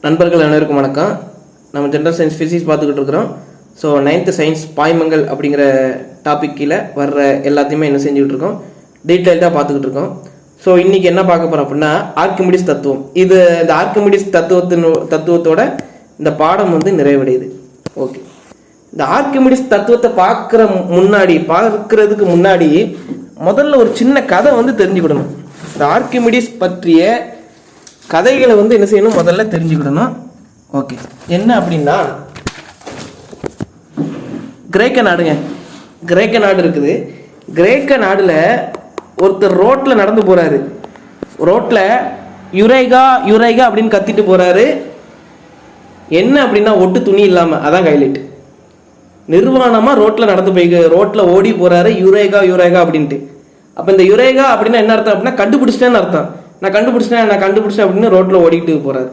நண்பர்கள் அனைவருக்கும் வணக்கம். நம்ம ஜென்ரல் சயின்ஸ் ஃபிசிக்ஸ் பார்த்துக்கிட்டு இருக்கிறோம். ஸோ 9th சயின்ஸ் பாய்மங்கள் அப்படிங்கிற டாபிக் கீழே வர்ற எல்லாத்தையுமே என்ன செஞ்சுக்கிட்டு இருக்கோம், டீட்டெயில்டாக பார்த்துக்கிட்டு இருக்கோம். ஸோ இன்றைக்கி என்ன பார்க்க போகிறோம் அப்படின்னா ஆர்க்கிமிடிஸ் தத்துவம். இந்த ஆர்க்கிமிடிஸ் தத்துவத்தோட இந்த பாடம் நிறைவடையுது. ஓகே, இந்த ஆர்க்கிமிடிஸ் தத்துவத்தை பார்க்கறதுக்கு முன்னாடி முதல்ல ஒரு சின்ன கதை தெரிஞ்சுக்கிடணும். இந்த ஆர்க்கிமிடிஸ் பற்றிய கதைகளை என்ன செய்யணும், முதல்ல தெரிஞ்சுக்கிடணும். ஓகே, என்ன அப்படின்னா கிரேக்க நாடு இருக்குது. கிரேக்க நாடுல ஒருத்தர் ரோட்ல நடந்து போறாரு. ரோட்ல யுரேகா யுரேகா அப்படின்னு கத்திட்டு போறாரு. என்ன அப்படின்னா ஒட்டு துணி இல்லாம, அதான் ஹைலைட். நிர்வாணமா ரோட்ல ஓடி போறாரு, யுரேகா யுரேகா அப்படின்ட்டு. அப்ப இந்த யுரேகா அப்படின்னா என்ன அர்த்தம் அப்படின்னா கண்டுபிடிச்சிட்டேன்னு அர்த்தம். நான் கண்டுபிடிச்சேன் அப்படின்னு ரோட்ல ஓடிட்டு போறாரு.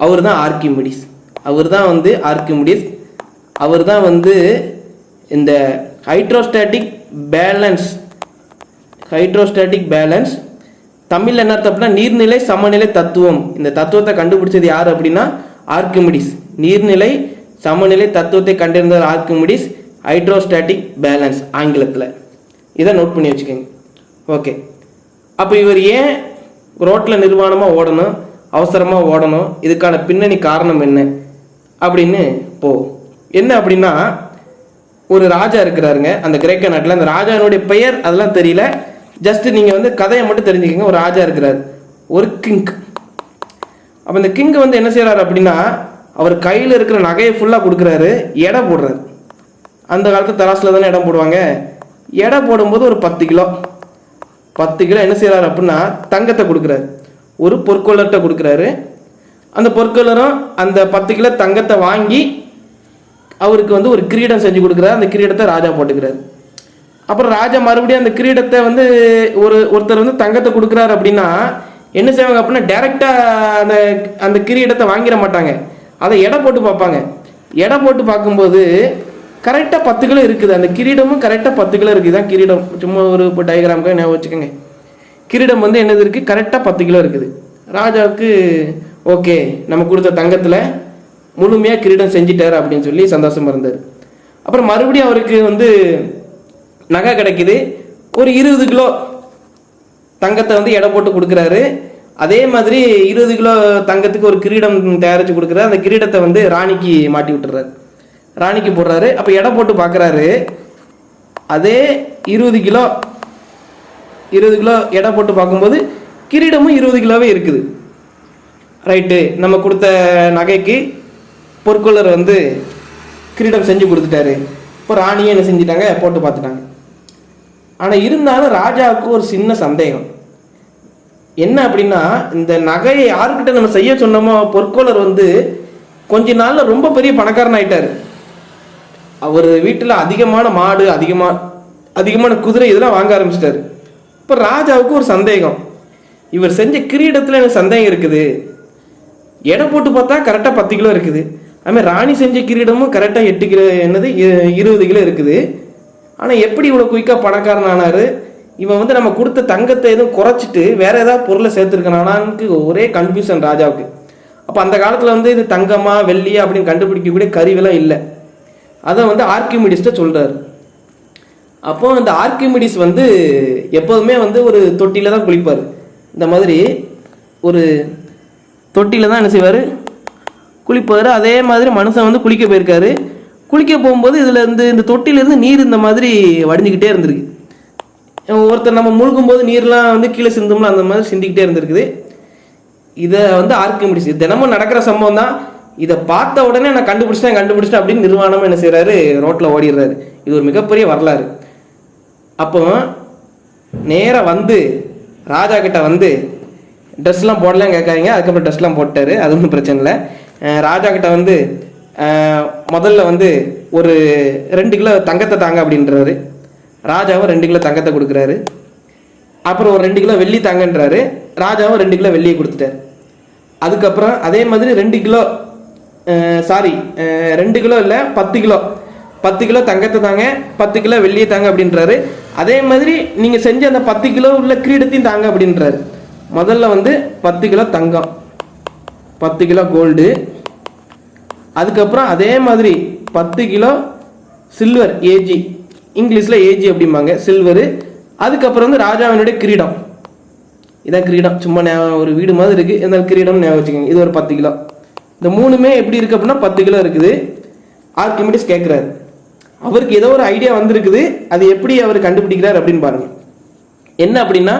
அவர் தான் ஆர்க்கிமிடிஸ். அவர் தான் இந்த ஹைட்ரோஸ்டாட்டிக் பேலன்ஸ் தமிழ்ல என்ன அர்த்தம் அப்படின்னா நீர்நிலை சமநிலை தத்துவம். இந்த தத்துவத்தை கண்டுபிடிச்சது யார் அப்படின்னா ஆர்க்கிமிடிஸ். நீர்நிலை சமநிலை தத்துவத்தை கண்டிருந்தவர் ஆர்க்கிமிடிஸ். ஹைட்ரோஸ்டாட்டிக் பேலன்ஸ் ஆங்கிலத்தில். இதை நோட் பண்ணி வச்சுக்கோங்க. ஓகே, அப்போ இவர் ஏன் ரோட்டில் நிர்வாணமாக ஓடணும், அவசரமாக ஓடணும், இதுக்கான பின்னணி காரணம் என்ன அப்படின்னு என்ன அப்படின்னா ஒரு ராஜா இருக்கிறாருங்க அந்த கிரேக்க நாட்டில். அந்த ராஜானுடைய பெயர் அதெல்லாம் தெரியல, ஜஸ்ட் நீங்கள் கதையை மட்டும் தெரிஞ்சுக்கங்க. ஒரு ராஜா இருக்கிறார், ஒரு கிங். அப்போ இந்த கிங் என்ன செய்கிறாரு அப்படின்னா அவர் கையில் இருக்கிற நகையை ஃபுல்லாக கொடுக்குறாரு, எடை போடுறாரு. அந்த காலத்து தராசில் தானே இடம் போடுவாங்க. எடை போடும்போது ஒரு 10 கிலோ என்ன செய்யறாரு அப்படின்னா தங்கத்தை கொடுக்குறாரு. ஒரு பொற்கொள்ளர்கிட்ட கொடுக்குறாரு. அந்த பொற்கொள்ளரும் அந்த 10 கிலோ தங்கத்தை வாங்கி அவருக்கு ஒரு கிரீடம் செஞ்சு கொடுக்குறாரு. அந்த கிரீடத்தை ராஜா போட்டுக்கிறாரு. அப்புறம் ராஜா மறுபடியும் அந்த கிரீடத்தை ஒருத்தர் தங்கத்தை கொடுக்குறாரு அப்படின்னா என்ன செய்வாங்க அப்படின்னா டைரக்டா அந்த கிரீடத்தை வாங்கிட மாட்டாங்க, அதை எடை போட்டு பார்ப்பாங்க. எடை போட்டு பார்க்கும்போது கரெக்டாக 10 கிலோ இருக்குது. அந்த கிரீடமும் கரெக்டாக 10 கிலோ இருக்குது. தான் கிரீடம், சும்மா ஒரு இப்போ டயக்ராமுக்காக ஞாபகம் வச்சுக்கோங்க. கிரீடம் என்னது இருக்குது, கரெக்டாக 10 கிலோ இருக்குது. ராஜாவுக்கு ஓகே, நம்ம கொடுத்த தங்கத்தில் முழுமையாக கிரீடம் செஞ்சிட்டாரு அப்படின்னு சொல்லி சந்தோஷமா இருந்தார். அப்புறம் மறுபடியும் அவருக்கு நகை கிடைக்குது. ஒரு 20 கிலோ தங்கத்தை எடை போட்டு கொடுக்குறாரு. அதே மாதிரி 20 கிலோ தங்கத்துக்கு ஒரு கிரீடம் தயாரித்து கொடுக்குறாரு. அந்த கிரீடத்தை ராணிக்கு மாட்டி விட்டுறாரு, ராணிக்கு போடுறாரு. அப்போ எடை போட்டு பார்க்குறாரு, அதே 20 கிலோ எடை போட்டு பார்க்கும்போது கிரீடமும் 20 கிலோவே இருக்குது. ரைட்டு, நம்ம கொடுத்த நகைக்கு பொற்கொள்ளர் கிரீடம் செஞ்சு கொடுத்துட்டாரு. இப்போ ராணியை என்ன செஞ்சிட்டாங்க, போட்டு பார்த்துட்டாங்க. ஆனால் இருந்தாலும் ராஜாவுக்கு ஒரு சின்ன சந்தேகம். என்ன அப்படின்னா இந்த நகையை யாருக்கிட்ட நம்ம செய்ய சொன்னோமோ பொற்கொள்ளர் கொஞ்ச நாளில் ரொம்ப பெரிய பணக்காரன் ஆயிட்டாரு. அவர் வீட்டில் அதிகமான மாடு, அதிகமான குதிரை இதெல்லாம் வாங்க ஆரம்பிச்சிட்டாரு. இப்போ ராஜாவுக்கு ஒரு சந்தேகம், இவர் செஞ்ச கிரீடத்தில் எனக்கு சந்தேகம் இருக்குது. எடை போட்டு பார்த்தா கரெக்டாக 10 கிலோ இருக்குது. அதுமாதிரி ராணி செஞ்ச கிரீடமும் கரெக்டாக 8 கிலோ 20 கிலோ இருக்குது. ஆனால் எப்படி இவ்வளோ குயிக்காக பணக்காரன் ஆனார்? இவன் நம்ம கொடுத்த தங்கத்தை எதுவும் குறைச்சிட்டு வேற ஏதாவது பொருளை சேர்த்துருக்கானான்னு ஒரே கன்ஃபியூஷன் ராஜாவுக்கு. அப்போ அந்த காலத்தில் இது தங்கமா வெள்ளியா அப்படின்னு கண்டுபிடிக்கக்கூடிய கருவிலாம் இல்லை. அதை ஆர்க்கிமிடிஸ்ட சொல்றாரு. அப்போ இந்த ஆர்க்கிமிடிஸ் எப்போதுமே ஒரு தொட்டியில தான் குளிப்பார். இந்த மாதிரி ஒரு தொட்டியில தான் என்ன செய்வார், குளிப்பார். அதே மாதிரி மனுஷன் குளிக்க போயிருக்காரு. குளிக்க போகும்போது இந்த தொட்டியிலேருந்து நீர் இந்த மாதிரி வடிஞ்சிக்கிட்டே இருந்திருக்கு. ஒருத்தர் நம்ம முழுகும் போது நீர்லாம் கீழே சிந்தும்ல, அந்த மாதிரி சிந்திக்கிட்டே இருந்திருக்குது. இதை ஆர்க்கிமிடிஸ் தினமும் நடக்கிற சம்பவம் தான். இதை பார்த்த உடனே நான் கண்டுபிடிச்சிட்டேன் அப்படின்னு நிர்வாணமா என்ன செய்யறாரு, ரோட்ல ஓடிடுறாரு. இது ஒரு மிகப்பெரிய வரலாறு. அப்போ நேராக ராஜா கிட்ட ட்ரெஸ்லாம் போடலாம் கேட்காதீங்க. அதுக்கப்புறம் ட்ரெஸ்லாம் போட்டாரு, அது ஒன்றும் பிரச்சனை இல்லை. ராஜா கிட்ட முதல்ல ஒரு 2 கிலோ தங்கத்தை தாங்க அப்படின்றாரு. ராஜாவும் 2 கிலோ தங்கத்தை கொடுக்குறாரு. அப்புறம் ஒரு 2 கிலோ வெள்ளி தாங்கன்றாரு. ராஜாவும் 2 கிலோ வெள்ளியை கொடுத்துட்டாரு. அதுக்கப்புறம் அதே மாதிரி 2 கிலோ இல்லை 10 கிலோ தங்கத்தை தாங்க, 10 கிலோ வெள்ளியை தாங்க அப்படின்றாரு. அதே மாதிரி நீங்க செஞ்ச அந்த 10 கிலோ உள்ள கிரீடத்தையும் தாங்க அப்படின்றாரு. முதல்ல 10 கிலோ தங்கம், 10 கிலோ கோல்டு, அதுக்கப்புறம் அதே மாதிரி 10 கிலோ சில்வர் ஏஜி, இங்கிலீஷில் ஏஜி அப்படிம்பாங்க சில்வரு, அதுக்கப்புறம் வந்து ராஜாவினுடைய கிரீடம், இதான் கிரீடம், சும்மா ஒரு வீடு மாதிரி இருக்குது, இருந்தாலும் கிரீடம் ஞாபகம் வச்சுக்கோங்க. இது ஒரு 10 கிலோ. இந்த மூணுமே எப்படி இருக்குது அப்படின்னா 10 கிலோ இருக்குது. ஆர்கிமிடிஸ் கேட்குறாரு, அவருக்கு ஏதோ ஒரு ஐடியா வந்திருக்குது, அது எப்படி அவர் கண்டுபிடிக்கிறார் அப்படின்னு பாருங்க. என்ன அப்படின்னா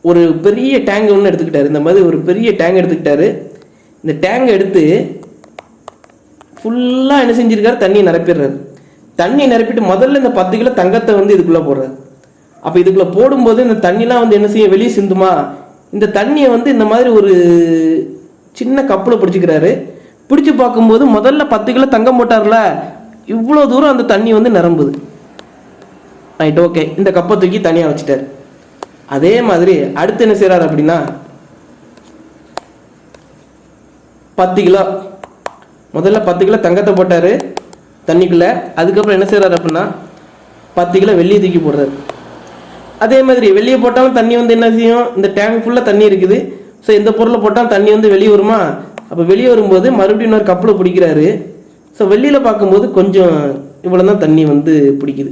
ஒரு பெரிய டேங்க் ஒன்று எடுத்துக்கிட்டாரு, இந்த மாதிரி ஒரு பெரிய டேங்க் எடுத்துக்கிட்டாரு. இந்த டேங்கை எடுத்து ஃபுல்லாக என்ன செஞ்சிருக்காரு, தண்ணி நிரப்பிடுறாரு. தண்ணி நிரப்பிட்டு முதல்ல இந்த 10 கிலோ தங்கத்தை வந்து இதுக்குள்ளே போடுறாரு. அப்போ இதுக்குள்ளே போடும்போது இந்த தண்ணிலாம் வந்து என்ன செய்ய, வெளியே சிந்துமா, இந்த தண்ணியை வந்து இந்த மாதிரி ஒரு சின்ன கப்பில் பிடிச்சிக்கிறாரு. பிடிச்சி பார்க்கும்போது முதல்ல 10 கிலோ தங்கம் போட்டார்ல, இவ்வளோ தூரம் அந்த தண்ணி வந்து நிரம்புது. ரைட், ஓகே, இந்த கப்பை தூக்கி தனியாக வச்சுட்டார். அதே மாதிரி அடுத்து என்ன செய்கிறார் அப்படின்னா 10 கிலோ, முதல்ல 10 கிலோ தங்கத்தை போட்டார் தண்ணிக்குள்ளே. அதுக்கப்புறம் என்ன செய்கிறார் அப்படின்னா 10 கிலோ வெள்ளியை தூக்கி போடுறாரு. அதே மாதிரி வெள்ளியை போட்டாலும் தண்ணி வந்து என்ன செய்யும், இந்த டேங்க் ஃபுல்லாக தண்ணி இருக்குது. ஸோ இந்த பொருளை போட்டால் தண்ணி வந்து வெளியே வருமா, அப்போ வெளியே வரும்போது மறுபடியும் இன்னொரு கப்பில் பிடிக்கிறாரு. ஸோ வெள்ளியில் பார்க்கும்போது கொஞ்சம் இவ்வளோ தான் தண்ணி வந்து பிடிக்குது.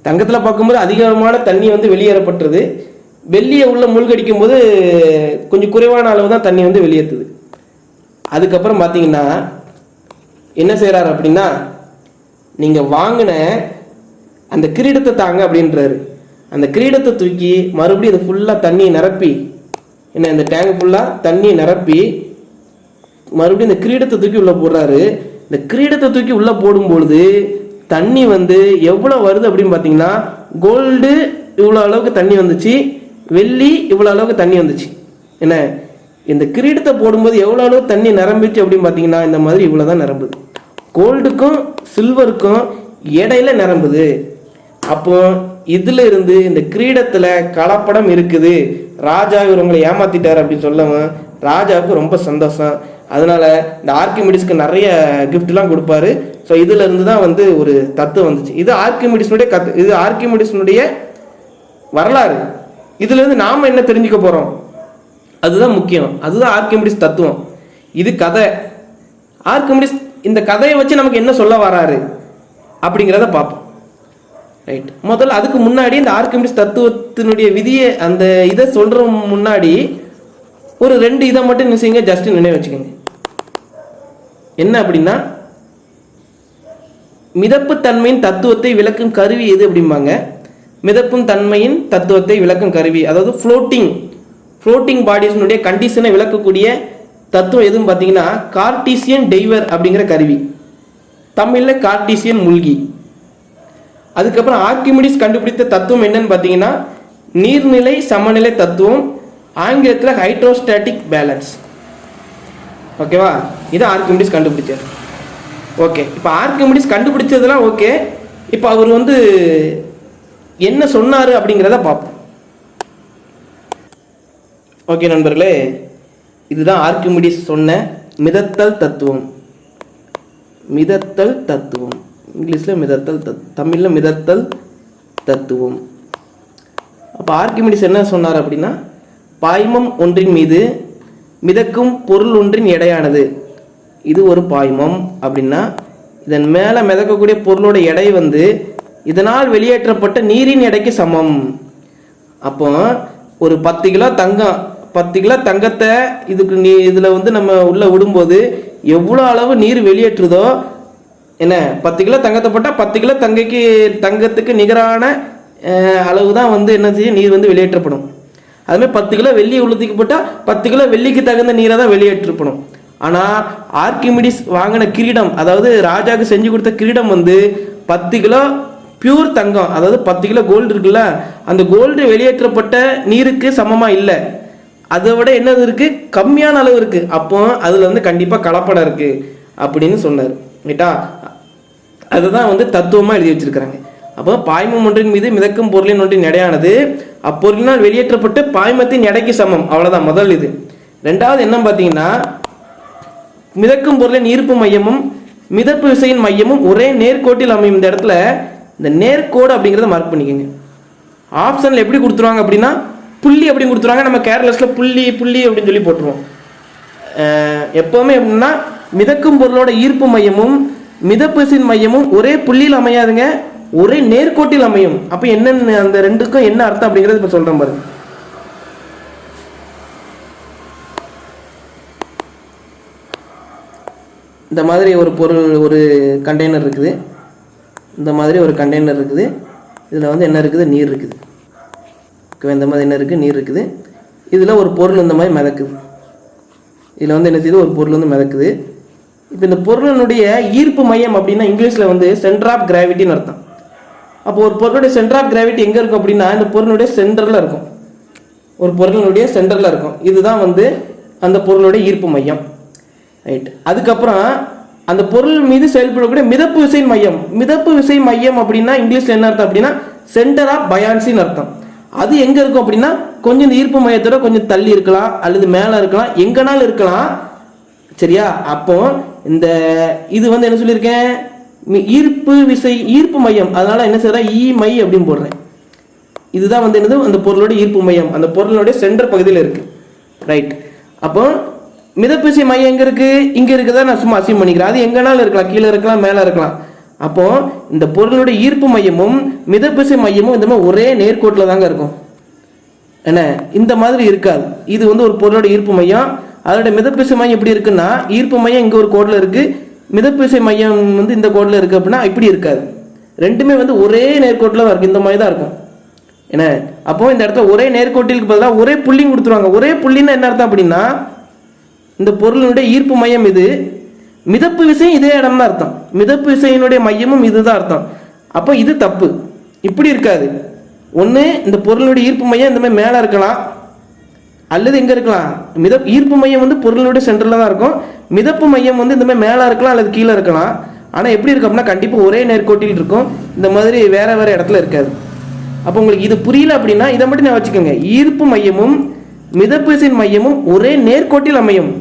தங்கத்தில் பார்க்கும்போது அதிகமான தண்ணி வந்து வெளியேறப்பட்டுருது. வெள்ளியை உள்ள மூழ்கடிக்கும் போது கொஞ்சம் குறைவான அளவு தான் தண்ணி வந்து வெளியேற்றுது. அதுக்கப்புறம் பார்த்தீங்கன்னா என்ன செய்கிறாரு அப்படின்னா, நீங்கள் வாங்கின அந்த கிரீடத்தை தாங்க அப்படின்றாரு. அந்த கிரீடத்தை தூக்கி மறுபடியும் அது ஃபுல்லாக தண்ணியை நிரப்பி, என்ன இந்த டேங்க் ஃபுல்லாக தண்ணியை நிரப்பி மறுபடியும் இந்த கிரீடத்தை தூக்கி உள்ளே போடுறாரு. இந்த கிரீடத்தை தூக்கி உள்ளே போடும்பொழுது தண்ணி வந்து எவ்வளோ வருது அப்படின்னு பார்த்தீங்கன்னா, கோல்டு இவ்வளோ அளவுக்கு தண்ணி வந்துச்சு, வெள்ளி இவ்வளோ அளவுக்கு தண்ணி வந்துச்சு. என்ன இந்த கிரீடத்தை போடும்போது எவ்வளோ அளவு தண்ணி நிரம்பிச்சு அப்படின்னு பார்த்தீங்கன்னா, இந்த மாதிரி இவ்வளோ தான் நிரம்புது. கோல்டுக்கும் சில்வருக்கும் இடையில நிரம்புது. அப்போ இதுல இருந்து இந்த கிரீடத்தில் கலப்படம் இருக்குது, ராஜா இவங்களை ஏமாத்திட்டார் அப்படின்னு சொல்லவும் ராஜாவுக்கு ரொம்ப சந்தோஷம். அதனால இந்த ஆர்கிமிடிஸ்க்கு நிறைய கிஃப்ட்லாம் கொடுப்பாரு. ஸோ இதுல இருந்து தான் வந்து ஒரு தத்துவம் வந்துச்சு. இது ஆர்கிமிடிஸ்னுடைய இது ஆர்கிமிடிஸ்னுடைய வரலாறு. இதுல இருந்து நாம என்ன தெரிஞ்சுக்க போறோம், அதுதான் முக்கியம். அதுதான் ஆர்கிமிடிஸ் தத்துவம். இது கதை. ஆர்கிமிடிஸ் இந்த கதையை வச்சு நமக்கு என்ன சொல்ல வராரு அப்படிங்கிறத பார்ப்போம். ரைட், முதல்ல அதுக்கு முன்னாடி இந்த ஆர்கிமிடிஸ் தத்துவத்தினுடைய விதியை அந்த இதை சொல்ற முன்னாடி ஒரு 2 இதை மட்டும் என்ன செய்யுங்க, ஜஸ்ட் நினைவு வச்சுக்கோங்க. என்ன அப்படின்னா, மிதப்பு தன்மையின் தத்துவத்தை விளக்கும் கருவி எது அப்படிம்பாங்க. மிதப்பும் தன்மையின் தத்துவத்தை விளக்கும் கருவி, அதாவது ஃப்ளோட்டிங் பாடிஸ்னுடைய கண்டிஷனை விளக்கக்கூடிய தத்துவம் எதுன்னு பார்த்தீங்கன்னா கார்டீசியன் டைவர் அப்படிங்கிற கருவி, தமிழில் கார்டீசியன் மூழ்கி. அதுக்கப்புறம் ஆர்கிமிடிஸ் கண்டுபிடித்த தத்துவம் என்னன்னு பார்த்தீங்கன்னா நீர்நிலை சமநிலை தத்துவம், ஆங்கிலத்தில் ஹைட்ரோஸ்டாட்டிக் பேலன்ஸ். ஓகேவா, இது ஆர்கிமிடிஸ் கண்டுபிடிச்சார். ஓகே, இப்போ ஆர்கிமிடிஸ் கண்டுபிடிச்சதெல்லாம் ஓகே. இப்போ அவர் வந்து என்ன சொன்னார் அப்படிங்கிறத பார்ப்போம். ஓகே நண்பர்களே, இதுதான் ஆர்கிமிடிஸ் சொன்ன மிதத்தல் தத்துவம். மிதத்தல் தத்துவம், இங்கிலீஷில் மிதத்தல் தமிழில் மிதத்தல் தத்துவம். அப்போ ஆர்கிமிடிஸ் என்ன சொன்னார் அப்படின்னா, பாய்மம் ஒன்றின் மீது மிதக்கும் பொருள் ஒன்றின் எடையானது. இது ஒரு பாய்மம் அப்படின்னா இதன் மேலே மிதக்கக்கூடிய பொருளோட எடை வந்து இதனால் வெளியேற்றப்பட்ட நீரின் எடைக்கு சமம். அப்போ ஒரு 10 கிலோ தங்கம், 10 கிலோ தங்கத்தை இதில் வந்து நம்ம உள்ளே விடும்போது எவ்வளோ அளவு நீர் வெளியேற்றுதோ, என்ன 10 கிலோ தங்கத்தை போட்டால் 10 கிலோ தங்கத்துக்கு நிகரான அளவு தான் வந்து என்ன செய்யும், நீர் வந்து வெளியேற்றப்படும். அதுமாதிரி 10 கிலோ வெள்ளி உள்ளத்துக்கு போட்டால் 10 கிலோ வெள்ளிக்கு தகுந்த நீரை தான் வெளியேற்றப்படும். ஆனால் ஆர்கிமிடிஸ் வாங்கின கிரீடம், அதாவது ராஜாவுக்கு செஞ்சு கொடுத்த கிரீடம் வந்து 10 கிலோ பியூர் தங்கம், அதாவது 10 கிலோ கோல்டு இருக்குல்ல, அந்த கோல்டு வெளியேற்றப்பட்ட நீருக்கு சமமாக இல்லை, அதை விட என்னது இருக்குது, கம்மியான அளவு இருக்குது. அப்போ அதில் வந்து கண்டிப்பாக கலப்படம் இருக்குது அப்படின்னு சொன்னார். ரைட்டா, அதுதான் வந்து தத்துவமாக எழுதி வச்சிருக்கிறாங்க. அப்போ பாய்மம் ஒன்றின் மீது மிதக்கும் பொருளின் ஒன்றின் எடையானது அப்பொருளினால் வெளியேற்றப்பட்டு பாய்மத்தின் எடைக்கு சமம். அவ்வளோதான் முதல் இது. ரெண்டாவது என்ன பார்த்தீங்கன்னா, மிதக்கும் பொருளின் ஈர்ப்பு மையமும் மிதப்பு விசையின் மையமும் ஒரே நேர்கோட்டில் அமையும். இந்த இடத்துல இந்த நேர்கோடு அப்படிங்கிறத மார்க் பண்ணிக்கோங்க. ஆப்ஷனில் எப்படி கொடுத்துருவாங்க அப்படின்னா புள்ளி அப்படின்னு கொடுத்துருவாங்க. நம்ம கேர்லெஸில் புள்ளி புள்ளி அப்படின்னு சொல்லி போட்டுருவோம். எப்போவுமே எப்படின்னா மிதக்கும் பொருளோட ஈர்ப்பு மையமும் மிதப்பு விசையின் மையமும் ஒரே புள்ளியில் அமையாதுங்க, ஒரே நேர்கோட்டில் அமையும். அப்போ என்னென்ன அந்த ரெண்டுக்கும் என்ன அர்த்தம் அப்படிங்கிறது இப்போ சொல்கிறேன் பாருங்க. இந்த மாதிரி ஒரு பொருள், ஒரு கண்டெய்னர் இருக்குது. இந்த மாதிரி ஒரு கண்டெய்னர் இருக்குது. இதில் வந்து என்ன இருக்குது? நீர் இருக்குது. ஓகே, இந்த மாதிரி என்ன இருக்குது? நீர் இருக்குது. இதில் ஒரு பொருள் இந்த மாதிரி மிதக்குது. இதில் வந்து என்ன செய்யுது? ஒரு பொருள் வந்து மிதக்குது. இப்போ இந்த பொருளினுடைய ஈர்ப்பு மையம் அப்படின்னா இங்கிலீஷில் வந்து சென்டர் ஆஃப் கிராவிட்டின்னு அர்த்தம். அப்போ ஒரு பொருளுடைய சென்டர் ஆஃப் கிராவிட்டி எங்கே இருக்கும் அப்படின்னா இந்த பொருளுடைய சென்டரில் இருக்கும். ஒரு பொருளினுடைய சென்டரில் இருக்கும். இதுதான் வந்து அந்த பொருளுடைய ஈர்ப்பு மையம். ரைட். அதுக்கப்புறம் அந்த பொருள் மீது செயல்படக்கூடிய மிதப்பு விசை மையம். மிதப்பு விசை மையம் அப்படின்னா இங்கிலீஷில் என்ன அர்த்தம் அப்படின்னா சென்டர் ஆஃப் பயான்சின்னு அர்த்தம். அது எங்கே இருக்கும் அப்படின்னா கொஞ்சம் இந்த ஈர்ப்பு மையத்தோட கொஞ்சம் தள்ளி இருக்கலாம், அல்லது மேலே இருக்கலாம், எங்கனாலும் இருக்கலாம். சரியா? அப்போ இந்த இது வந்து என்ன சொல்லியிருக்கேன்? ஈர்ப்பு விசை ஈர்ப்பு மையம். அதனால என்ன செய்யறேன்? ஈ மை அப்படின்னு போடுறேன். இதுதான் வந்து என்னது? அந்த பொருளோட ஈர்ப்பு மையம் அந்த பொருளுடைய சென்டர் பகுதியில் இருக்கு. ரைட். அப்போ மிதப்பு விசை மையம் எங்க இருக்கு? இங்க இருக்குதா? நான் சும்மா அசியூம் பண்ணிக்கிறேன். அது எங்கனாலும் இருக்கலாம், கீழே இருக்கலாம், மேலே இருக்கலாம். அப்போ இந்த பொருளுடைய ஈர்ப்பு மையமும் மிதப்பு விசை மையமும் இந்த மாதிரி ஒரே நேர்கோட்டில் தாங்க இருக்கும். என்ன, இந்த மாதிரி இருக்காது. இது வந்து ஒரு பொருளோட ஈர்ப்பு மையம். அதோட மிதப்பு விசை மையம் எப்படி இருக்குன்னா ஈர்ப்பு மையம் இங்கே ஒரு கோடில் இருக்கு, மிதப்பு விசை மையம் வந்து இந்த கோடில் இருக்கு அப்படின்னா இப்படி இருக்காது. ரெண்டுமே வந்து ஒரே நேர்கோட்டில் தான் இருக்கும். இந்த மாதிரி தான் இருக்கும். என்ன, அப்போ இந்த இடத்துல ஒரே நேர்கோட்டிற்கு பதிலாக ஒரே புள்ளியும் கொடுத்துருவாங்க. ஒரே புள்ளின்னா என்ன அர்த்தம் அப்படின்னா இந்த பொருளுடைய ஈர்ப்பு மையம் இது, மிதப்பு விசை இதே இடம் தான் அர்த்தம். மிதப்பு விசையினுடைய மையமும் இதுதான் அர்த்தம். அப்போ இது தப்பு. இப்படி இருக்காது. ஒன்று இந்த பொருளுடைய ஈர்ப்பு மையம் இந்த மாதிரி மேலே இருக்கலாம், அல்லது எங்கே இருக்கலாம்? ஈர்ப்பு மையம் வந்து பொருளுடைய சென்டரில் தான் இருக்கும். மிதப்பு மையம் வந்து இந்த மாதிரி மேலே இருக்கலாம் அல்லது கீழே இருக்கலாம். ஆனால் எப்படி இருக்கும் அப்படின்னா கண்டிப்பாக ஒரே நேர்கோட்டில் இருக்கும். இந்த மாதிரி வேற வேற இடத்துல இருக்காது. அப்போ உங்களுக்கு இது புரியல அப்படின்னா இதை மட்டும் நான் வச்சுக்கோங்க. ஈர்ப்பு மையமும் மிதப்பு விசையின் மையமும் ஒரே நேர்கோட்டில் அமையும்.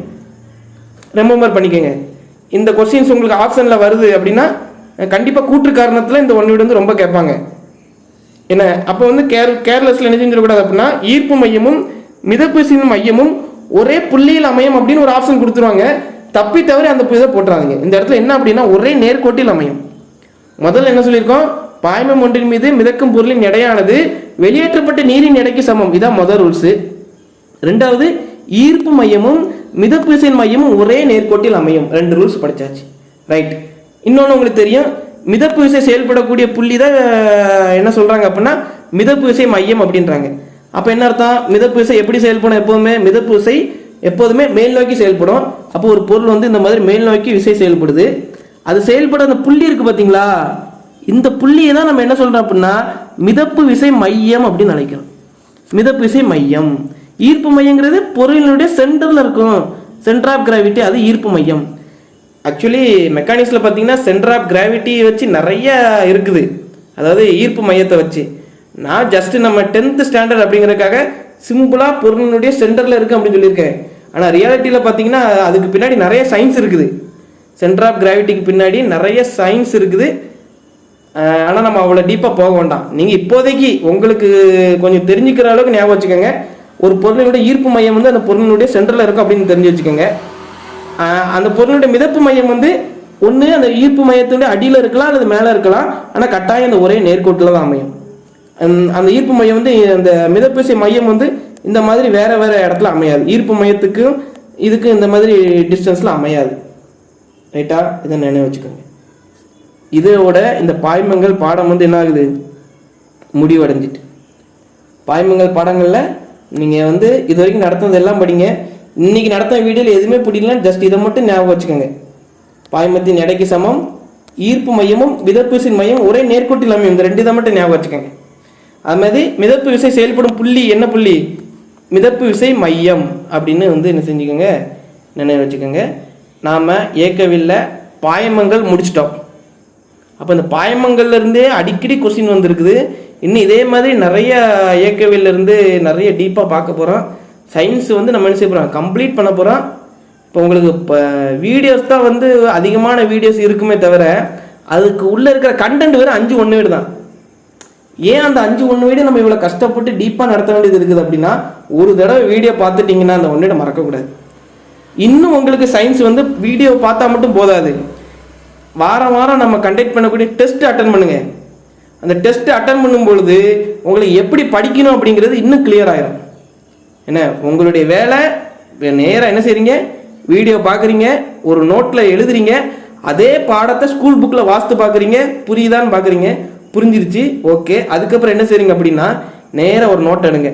ரிமெம்பர் பண்ணிக்கோங்க. இந்த கொஸ்டின்ஸ் உங்களுக்கு ஆப்ஷனில் வருது அப்படின்னா கண்டிப்பாக கூற்று காரணத்தில் இந்த ஒன் வீடு வந்து ரொம்ப கேட்பாங்க. என்ன, அப்போ வந்து கேர்லெஸ்ல என்ன செஞ்சிடக்கூடாது அப்படின்னா ஈர்ப்பு மையமும் மிதப்பு விசையின் மையமும் ஒரே புள்ளியில் அமையும் அப்படின்னு ஒரு ஆப்ஷன் கொடுத்துருவாங்க. தப்பி தவிர அந்த இதை போட்டுறாதீங்க. இந்த இடத்துல என்ன அப்படின்னா ஒரே நேர்கோட்டில் அமையும். முதல்ல என்ன சொல்லியிருக்கோம்? பாய்மம் ஒன்றின் மீது மிதக்கும் பொருளின் எடையானது வெளியேற்றப்பட்ட நீரின் எடைக்கு சமம். இதான் முதல் ரூல்ஸ். ரெண்டாவது, ஈர்ப்பு மையமும் மிதப்பு விசையின் மையமும் ஒரே நேர்கோட்டில் அமையும். 2 ரூல்ஸ் படிச்சாச்சு. ரைட். இன்னொன்று உங்களுக்கு தெரியும், மிதப்பு விசை செயல்படக்கூடிய புள்ளி தான் என்ன சொல்றாங்க அப்படின்னா மிதப்பு விசை மையம் அப்படின்றாங்க. அப்போ என்ன அர்த்தம்? மிதப்பு விசை எப்படி செயல்படும்? எப்போதுமே மிதப்பு விசை எப்போதுமே மேல் நோக்கி செயல்படும். அப்போ ஒரு பொருள் வந்து இந்த மாதிரி மேல் நோக்கி விசை செயல்படுது. அது செயல்பட அந்த புள்ளி இருக்கு பார்த்தீங்களா? இந்த புள்ளியை தான் நம்ம என்ன சொல்றோம் அப்படின்னா மிதப்பு விசை மையம் அப்படின்னு அழைக்கிறோம். மிதப்பு விசை மையம். ஈர்ப்பு மையங்கிறது பொருளினுடைய சென்டர்ல இருக்கும். சென்டர் ஆஃப் கிராவிட்டி, அது ஈர்ப்பு மையம். ஆக்சுவலி மெக்கானிக்ஸில் பார்த்தீங்கன்னா சென்டர் ஆஃப் கிராவிட்டி வச்சு நிறைய இருக்குது, அதாவது ஈர்ப்பு மையத்தை வச்சு. நான் ஜஸ்ட் நம்ம 10th ஸ்டாண்டர்ட் அப்படிங்கிறதுக்காக சிம்பிளாக பொருளினுடைய சென்டரில் இருக்குது அப்படின்னு சொல்லியிருக்கேன். ஆனால் ரியாலிட்டியில் பார்த்தீங்கன்னா அதுக்கு பின்னாடி நிறைய சயின்ஸ் இருக்குது. சென்டர் ஆஃப் கிராவிட்டிக்கு பின்னாடி நிறைய சயின்ஸ் இருக்குது. ஆனால் நம்ம அவ்வளோ டீப்பாக போக வேண்டாம். நீங்கள் இப்போதைக்கு உங்களுக்கு கொஞ்சம் தெரிஞ்சுக்கிற அளவுக்கு ஞாபகம் வச்சுக்கோங்க. ஒரு பொருளினுடைய ஈர்ப்பு மையம் வந்து அந்த பொருளினுடைய சென்டரில் இருக்கும் அப்படின்னு தெரிஞ்சு வச்சுக்கோங்க. அந்த பொருளுடைய மிதப்பு மையம் வந்து ஒன்று அந்த ஈர்ப்பு மையத்துடைய அடியில் இருக்கலாம் அல்லது மேலே இருக்கலாம். ஆனால் கட்டாயம் அந்த ஒரே நேர்கோட்டில் தான் அமையும். அந்த ஈர்ப்பு மையம் வந்து அந்த மிதப்பு விசை மையம் வந்து இந்த மாதிரி வேற வேற இடத்துல அமையாது. ஈர்ப்பு மையத்துக்கும் இதுக்கு இந்த மாதிரி டிஸ்டன்ஸ்ல அமையாது. ரைட்டா? இதை நினைவு வச்சுக்கோங்க. இதோட இந்த பாய்மங்கள் பாடம் வந்து என்ன ஆகுது? முடிவடைஞ்சிட்டு. பாய்மங்கள் பாடங்களில் நீங்கள் வந்து இது வரைக்கும் நடத்துனது எல்லாம் படிங்க. இன்னைக்கு நடத்தின வீடியோவில் எதுவுமே பிடிக்கல, ஜஸ்ட் இதை மட்டும் ஞாபகம் வச்சுக்கோங்க. பாய்மத்தின் எடைக்கு சமம், ஈர்ப்பு மையமும் மிதப்பு விசையின் மையம் ஒரே நேர்கோட்டில் அமையும். இந்த 2 இதை மட்டும் ஞாபகம் வச்சுக்கோங்க. அது மாதிரி மிதப்பு விசை செயல்படும் புள்ளி என்ன புள்ளி? மிதப்பு விசை மையம் அப்படின்னு வந்து என்ன செஞ்சுக்கோங்க, நினைவு வச்சுக்கோங்க. நாம் இயக்கவில்ல பாய்மங்கள் முடிச்சிட்டோம். அப்போ இந்த பாய்மங்கள்லேருந்தே அடிக்கடி கொஸ்டின் வந்துருக்குது. இன்னும் இதே மாதிரி நிறைய இயக்கவிலிருந்து நிறைய டீப்பாக பார்க்க போகிறோம். சயின்ஸ் வந்து நம்ம என்ன செய்ய போகிறோம்? கம்ப்ளீட் பண்ண போகிறோம். இப்போ உங்களுக்கு இப்போ வீடியோஸ் தான் வந்து அதிகமான வீடியோஸ் இருக்குமே தவிர அதுக்கு உள்ளே இருக்கிற கண்டென்ட் வேறு 5 1 வீடு தான். ஏன் அந்த 5 1 வீடு நம்ம இவ்வளோ கஷ்டப்பட்டு டீப்பாக நடத்த வேண்டியது இருக்குது அப்படின்னா ஒரு தடவை வீடியோ பார்த்துட்டிங்கன்னா அந்த 1 வீடை மறக்கக்கூடாது. இன்னும் உங்களுக்கு சயின்ஸ் வந்து வீடியோ பார்த்தா மட்டும் போதாது, வாரம் வாரம் நம்ம கண்டக்ட் பண்ணக்கூடிய டெஸ்ட் அட்டன் பண்ணுங்க. அந்த டெஸ்ட் அட்டன் பண்ணும் பொழுது உங்களுக்கு எப்படி படிக்கணும் அப்படிங்கிறது இன்னும் கிளியர் ஆயிரும். என்ன உங்களுடைய வேலை நேராக என்ன செய்றீங்க, வீடியோ பார்க்குறீங்க, ஒரு நோட்டில் எழுதுறீங்க, அதே பாடத்தை ஸ்கூல் புக்கில் வாசித்து பார்க்குறீங்க, புரியுதான்னு பார்க்குறீங்க, புரிஞ்சிருச்சு ஓகே. அதுக்கப்புறம் என்ன செய்றீங்க அப்படின்னா நேராக ஒரு நோட் எடுங்க,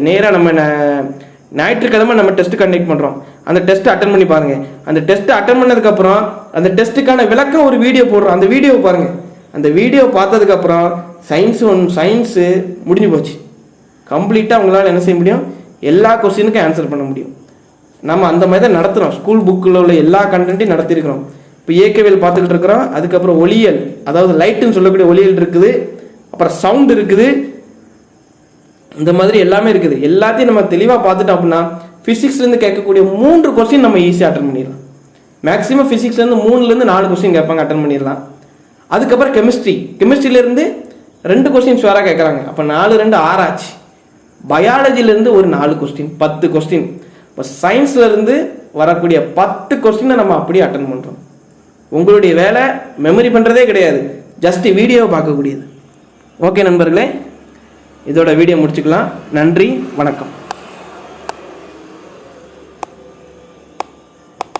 நேராக நம்ம ஞாயிற்றுக்கிழமை நம்ம டெஸ்ட் கண்டக்ட் பண்ணுறோம், அந்த டெஸ்ட் அட்டன் பண்ணி பாருங்க. அந்த டெஸ்ட் அட்டன் பண்ணதுக்கப்புறம் அந்த டெஸ்ட்டுக்கான விளக்கம் ஒரு வீடியோ போடுறோம், அந்த வீடியோ பாருங்க. அந்த வீடியோ பார்த்ததுக்கப்புறம் சயின்ஸு முடிஞ்சு போச்சு. கம்ப்ளீட்டாக உங்களால் என்ன செய்ய முடியும், எல்லா கொஸ்டினுக்கும் ஆன்சர் பண்ண முடியும். நம்ம அந்த மாதிரி தான் நடத்துகிறோம், ஸ்கூல் புக்கில் உள்ள எல்லா கண்டென்ட்டையும் நடத்திருக்கிறோம். இப்போ இயக்கவியல் பார்த்துக்கிட்டு இருக்கிறோம், அதுக்கப்புறம் ஒளியல், அதாவது லைட்டுன்னு சொல்லக்கூடிய ஒளியல் இருக்குது, அப்புறம் சவுண்ட் இருக்குது, இந்த மாதிரி எல்லாமே இருக்குது. எல்லாத்தையும் நம்ம தெளிவாக பார்த்துட்டோம் அப்படின்னா ஃபிசிக்ஸ்லேருந்து கேட்கக்கூடிய 3 கொஸ்டின் நம்ம ஈஸியாக அட்டன் பண்ணிடலாம். மேக்ஸிமம் ஃபிசிக்ஸ்லேருந்து 3லேருந்து 4 கொஸ்டின் கேட்பாங்க, அட்டன் பண்ணிடலாம். அதுக்கப்புறம் கெமிஸ்ட்ரியிலேருந்து 2 கொஸ்டின் ஷுவராக கேட்குறாங்க, அப்போ 4 2 6 ஆச்சு. பயாலஜிலேருந்து ஒரு 4 கொஸ்டின், 10 கொஸ்டின். இப்போ சயின்ஸ்லேருந்து வரக்கூடிய 10 கொஸ்டினை நம்ம அப்படியே அட்டன் பண்ணுறோம். உங்களுடைய வேலை மெமரி பண்ணுறதே கிடையாது, ஜஸ்ட் வீடியோவை பார்க்கக்கூடியது. ஓகே நண்பர்களே, இதோட வீடியோ முடிச்சுக்கலாம். நன்றி, வணக்கம்.